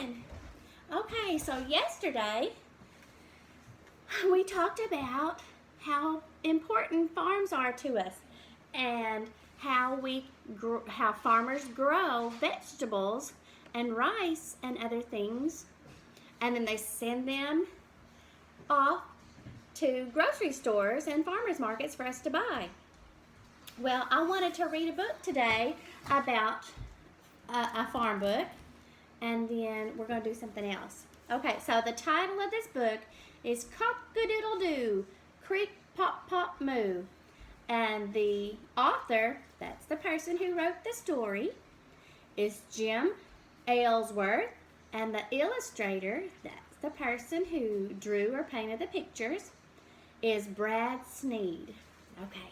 morning. Okay, so yesterday we talked about how important farms are to us and how farmers grow vegetables and rice and other things, and then they send them off to grocery stores and farmers markets for us to buy. Well, I wanted to read a book today about a farm book, and then we're going to do something else. Okay, so the title of this book is Cock-a-doodle-doo, Creak, Pop, Pop, Moo. And the author, that's the person who wrote the story, is Jim Aylesworth. And the illustrator, that's the person who drew or painted the pictures, is Brad Sneed. Okay,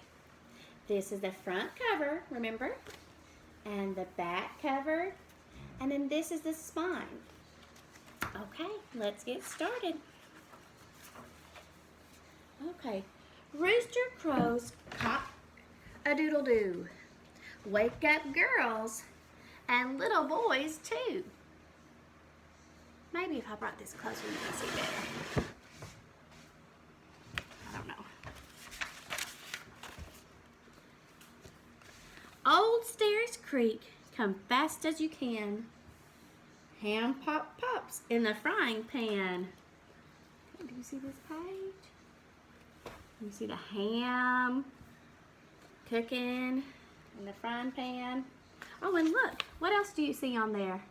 this is the front cover, remember? And the back cover, and then this is the spine. Okay, let's get started. Okay, rooster crows cock-a-doodle-doo. Wake up, girls, and little boys too. Maybe if I brought this closer, you can see better. I don't know. Old stairs creak, come fast as you can. Ham pop pops in the frying pan. Do you see this page? You see the ham cooking in the frying pan. Oh, and look, what else do you see on there?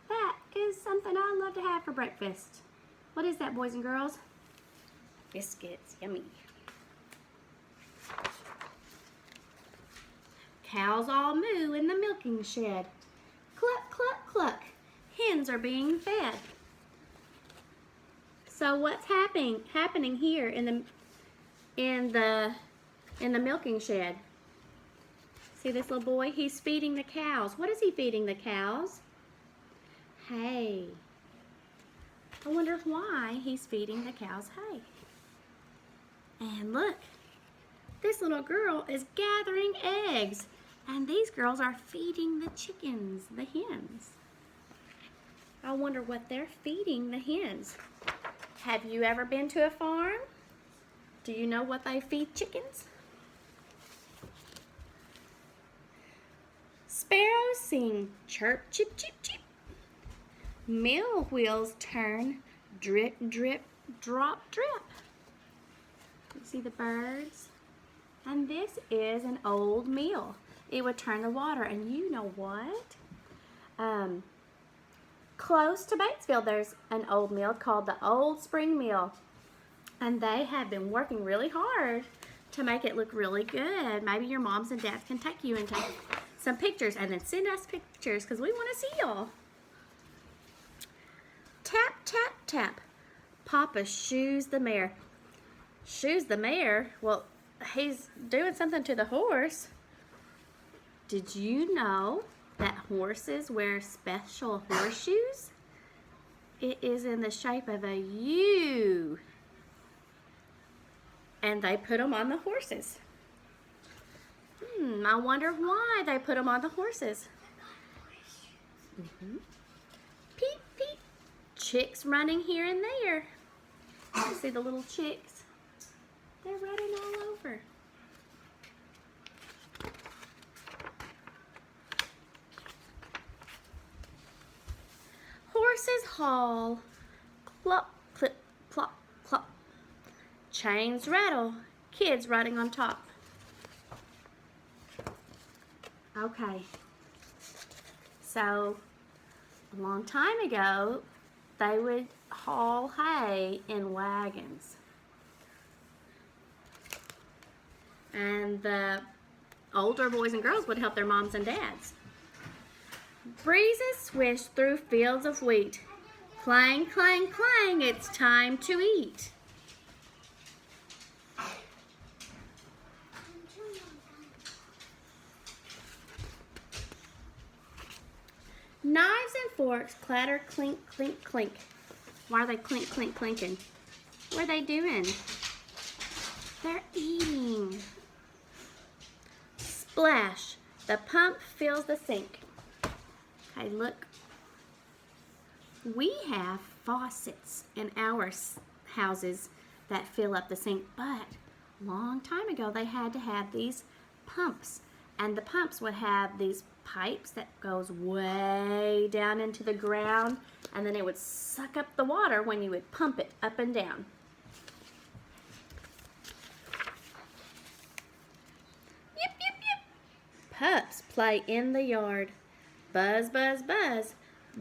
That is something I love to have for breakfast. What is that, boys and girls? Biscuits, yummy. Cows all moo in the milking shed. Cluck, cluck, cluck. Hens are being fed. So what's happening here in the milking shed? See this little boy? He's feeding the cows. What is he feeding the cows? Hay. I wonder why he's feeding the cows hay. And look, this little girl is gathering eggs. And these girls are feeding the chickens, the hens. I wonder what they're feeding the hens. Have you ever been to a farm? Do you know what they feed chickens? Sparrows sing, chirp, chip, chip, chip. Mill wheels turn, drip, drip, drop, drip. You see the birds? And this is an old mill. It would turn the water, and you know what? Close to Batesville, there's an old mill called the Old Spring Mill, and they have been working really hard to make it look really good. Maybe your moms and dads can take you and take some pictures, and then send us pictures because we want to see y'all. Tap, tap, tap. Papa shoes the mare. Shoes the mare? Well, he's doing something to the horse. Did you know that horses wear special horseshoes? It is in the shape of a U. And they put them on the horses. I wonder why they put them on the horses. Peep, peep. Chicks running here and there. You see the little chicks? They're running all over. Horses haul, clop, clip, clop, clop. Chains rattle, kids riding on top. Okay, so a long time ago, they would haul hay in wagons. And the older boys and girls would help their moms and dads. Breezes swish through fields of wheat. Clang, clang, clang, it's time to eat. Knives and forks clatter, clink, clink, clink. Why are they clink, clink, clinking? What are they doing? They're eating. Splash, the pump fills the sink. Okay, look. We have faucets in our houses that fill up the sink, but a long time ago they had to have these pumps, and the pumps would have these pipes that goes way down into the ground, and then it would suck up the water when you would pump it up and down. Yip, yip, yip. Pups play in the yard. Buzz, buzz, buzz.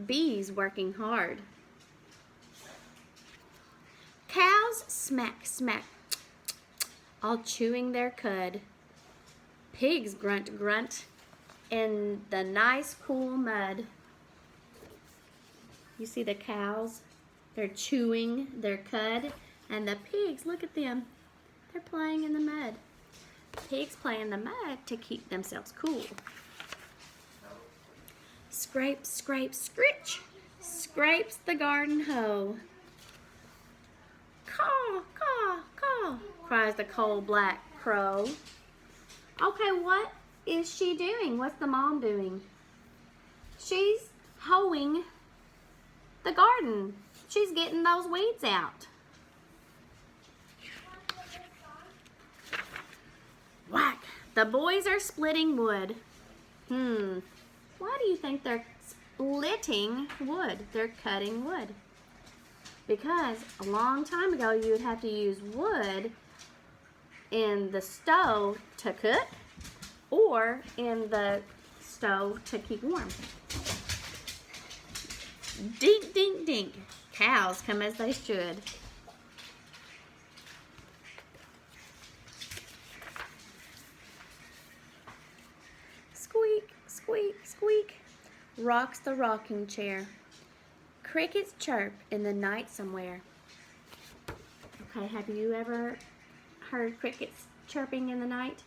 Bees working hard. Cows smack, smack, all chewing their cud. Pigs grunt, grunt in the nice cool mud. You see the cows? They're chewing their cud, and the pigs, look at them. They're playing in the mud. Pigs play in the mud to keep themselves cool. Scrape, scrape, scritch, scrapes the garden hoe. Caw, caw, caw, cries the coal black crow. Okay, what is she doing? What's the mom doing? She's hoeing the garden. She's getting those weeds out. Whack! The boys are splitting wood. Why do you think they're splitting wood? They're cutting wood. Because a long time ago you would have to use wood in the stove to cook or in the stove to keep warm. Dink, dink, dink. Cows come as they should. Squeak, squeak, squeak, rocks the rocking chair. Crickets chirp in the night somewhere. Okay, have you ever heard crickets chirping in the night?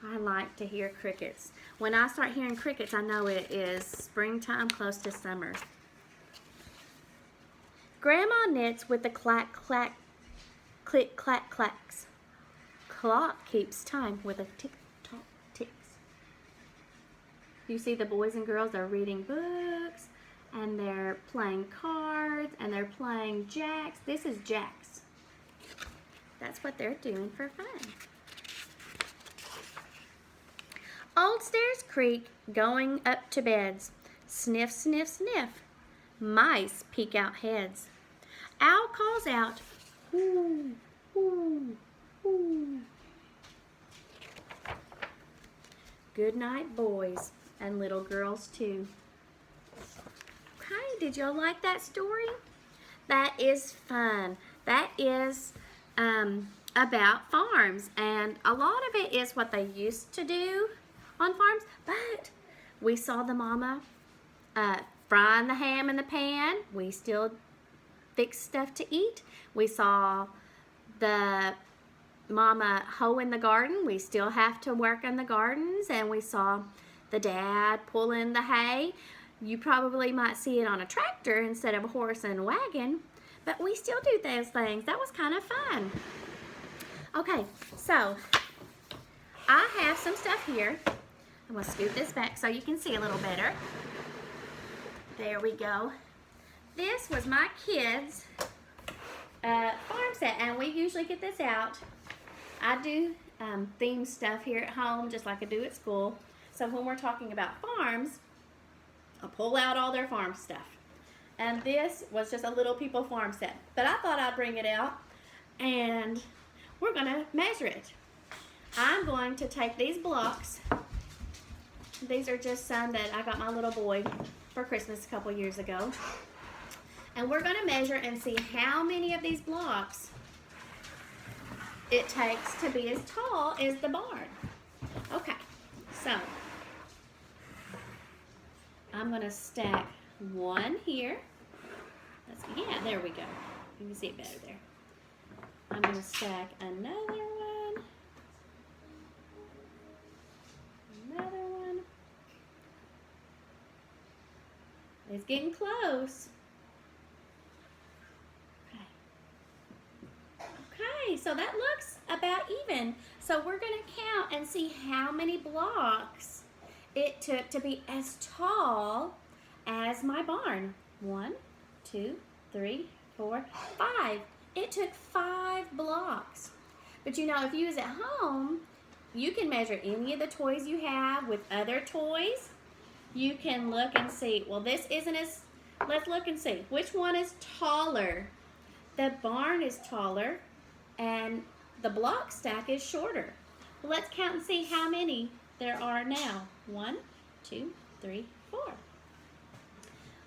I like to hear crickets. When I start hearing crickets, I know it is springtime, close to summer. Grandma knits with the clack, clack, click, clack, clacks. Clock keeps time with a tick, tock, ticks. You see the boys and girls are reading books, and they're playing cards, and they're playing jacks. This is jacks. That's what they're doing for fun. Old stairs creak, going up to beds. Sniff, sniff, sniff. Mice peek out heads. Owl calls out, hoo, hoo, hoo. Good night, boys, and little girls too. Okay, did y'all like that story? That is fun. That is about farms, and a lot of it is what they used to do on farms, but we saw the mama frying the ham in the pan. We still fix stuff to eat. We saw the mama hoe in the garden. We still have to work in the gardens, and we saw the dad pulling the hay. You probably might see it on a tractor instead of a horse and wagon, but we still do those things. That was kind of fun. Okay, so I have some stuff here. I'm going to scoot this back so you can see a little better. There we go. This was my kids' farm set, and we usually get this out. I do theme stuff here at home just like I do at school. So when we're talking about farms, I'll pull out all their farm stuff. And this was just a Little People farm set. But I thought I'd bring it out, and we're going to measure it. I'm going to take these blocks. These are just some that I got my little boy for Christmas a couple years ago. And we're going to measure and see how many of these blocks it takes to be as tall as the barn. Okay, so I'm going to stack one here. Yeah, there we go. You can see it better there. I'm going to stack another one. Another one. It's getting close. Okay, so that looks about even. So we're going to count and see how many blocks it took to be as tall as my barn. 1, 2, 3, 4, 5. It took 5 blocks. But you know, if you was at home, you can measure any of the toys you have with other toys. You can look and see, well, this isn't as, let's look and see. Which one is taller? The barn is taller, and the block stack is shorter. Well, let's count and see how many there are now. 1, 2, 3, 4.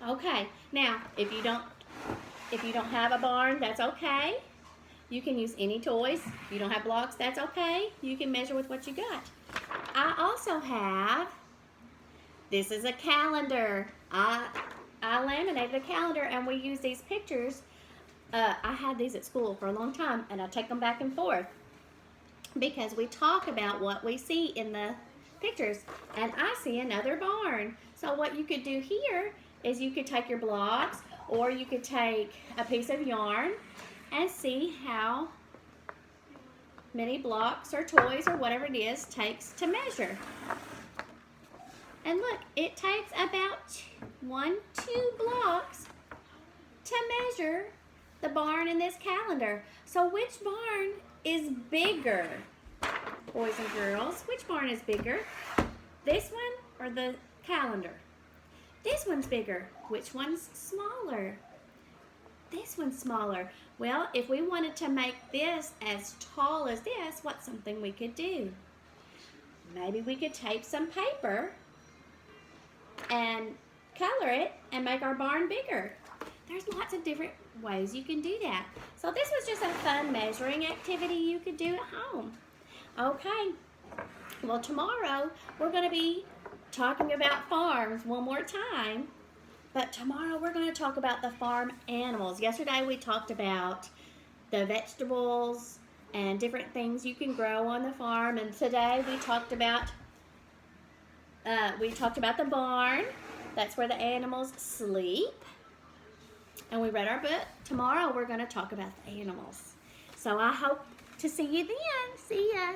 Okay, now if you don't have a barn, that's okay. You can use any toys. If you don't have blocks, that's okay. You can measure with what you got. I also have, this is a calendar. I laminated a calendar, and we use these pictures. I had these at school for a long time, and I take them back and forth because we talk about what we see in the pictures, and I see another barn. So what you could do here is you could take your blocks, or you could take a piece of yarn and see how many blocks or toys or whatever it is takes to measure. And look, it takes about 1, 2 blocks to measure the barn in this calendar. So which barn is bigger, boys and girls? Which barn is bigger? This one or the calendar? This one's bigger. Which one's smaller? This one's smaller. Well, if we wanted to make this as tall as this, what's something we could do? Maybe we could tape some paper and color it and make our barn bigger. There's lots of different ways you can do that. So this was just a fun measuring activity you could do at home. Okay, well tomorrow we're going to be talking about farms one more time, but tomorrow we're going to talk about the farm animals. Yesterday we talked about the vegetables and different things you can grow on the farm, and today we talked about the barn. That's where the animals sleep. And we read our book. Tomorrow we're going to talk about the animals. So I hope to see you then. See ya.